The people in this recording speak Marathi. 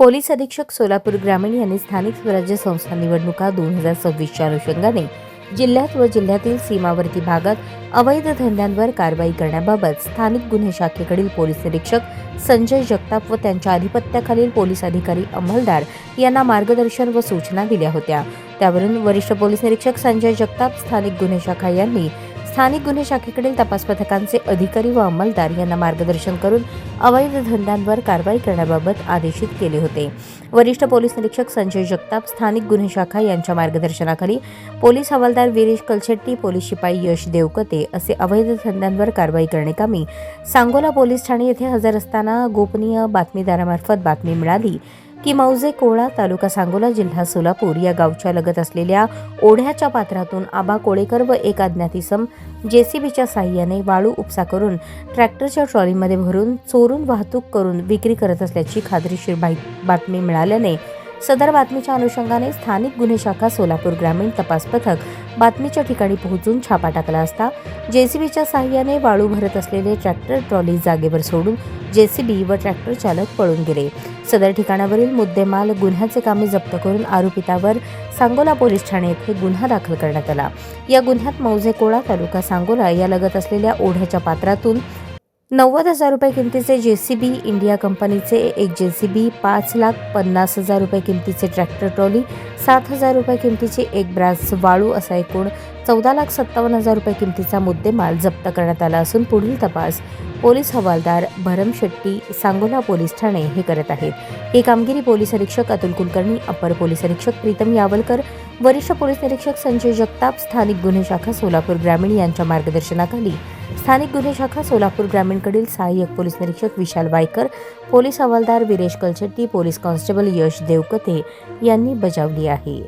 पोलीस अधीक्षक सोलापूर ग्रामीण यांनी स्थानिक स्वराज्य संस्था निवडणुका 2026च्या अनुषंगाने जिल्ह्यात व जिल्ह्यातील सीमावर्ती भागात अवैध धंद्यांवर कारवाई करण्याबाबत स्थानिक गुन्हे शाखेकडील पोलीस निरीक्षक संजय जगताप व त्यांच्या अधिपत्याखालील पोलीस अधिकारी अंमलदार यांना मार्गदर्शन व सूचना दिल्या होत्या। त्यावरून वरिष्ठ पोलीस निरीक्षक संजय जगताप स्थानिक गुन्हे शाखा यांनी स्थानिक गुन्हे शाखेकडील तपास पथकांचे अधिकारी व अंमलदार यांना मार्गदर्शन करून अवैध धंद्यांवर कारवाई करण्याबाबत आदेशित केले होते। वरिष्ठ पोलीस निरीक्षक संजय जगताप स्थानिक गुन्हे शाखा यांच्या मार्गदर्शनाखाली पोलीस हवालदार वीरेश कलशेट्टी, पोलीस शिपाई यश देवकते असे अवैध धंद्यांवर कारवाई करण्याकामी सांगोला पोलीस ठाणे येथे हजर असताना गोपनीय बातमीदारामार्फत बातमी मिळाली की मौजे कोळा, तालुका सांगोला, जिल्हा सोलापूर या गावच्या लगत असलेल्या ओढ्याच्या पात्रातून आबा कोळेकर व एक अज्ञात इसम जेसीबीच्या साहाय्याने वाळू उपसा करून ट्रॅक्टरच्या ट्रॉलीमध्ये भरून चोरून वाहतूक करून विक्री करत असल्याची खात्रीशीर बातमी मिळाल्याने सदर बातमीच्या अनुषंगाने स्थानिक गुन्हे शाखा सोलापूर ग्रामीण तपास पथक बातमीच्या ठिकाणी पोहोचून छापा टाकला असता जेसीबीच्या साहाय्याने वाळू भरत असलेले ट्रॅक्टर ट्रॉली जागेवर सोडून जेसीबी व ट्रॅक्टर चालक पळून गेले। सदर ठिकाणावरील मुद्देमाल गुन्ह्याचे कामे जप्त करून आरोपितावर सांगोला पोलीस ठाणे येथे गुन्हा दाखल करण्यात आला। या गुन्ह्यात मौजे कोळा, तालुका सांगोला या लगत असलेल्या ओढ्याच्या पात्रातून 90,000 रुपये किमतीचे जेसीबी, इंडिया कंपनीचे एक जेसीबी, 5,50,000 रुपये किमतीचे ट्रॅक्टर ट्रॉली, 7,000 रुपये किमतीची एक ब्रास वाळू असा एकूण 14,57,000 रुपये किमतीचा मुद्देमाल जप्त करण्यात आला असून पुढील तपास पोलीस हवालदार भरमशेट्टी, सांगोला पोलीस ठाणे हे करत आहेत। ही कामगिरी पोलीस अधीक्षक अतुल कुलकर्णी, अपर पोलीस अधीक्षक प्रीतम यावलकर, वरिष्ठ पोलीस निरीक्षक संजय जगताप, स्थानिक गुन्हे शाखा सोलापूर ग्रामीण यांच्या मार्गदर्शनाखाली स्थानिक गुन्हे शाखा सोलापूर ग्रामीणकडील सहाय्यक पोलीस निरीक्षक विशाल वायकर, पोलीस हवालदार वीरेश कलशेट्टी, पोलीस कॉन्स्टेबल यश देवकते यांनी बजावली आहे।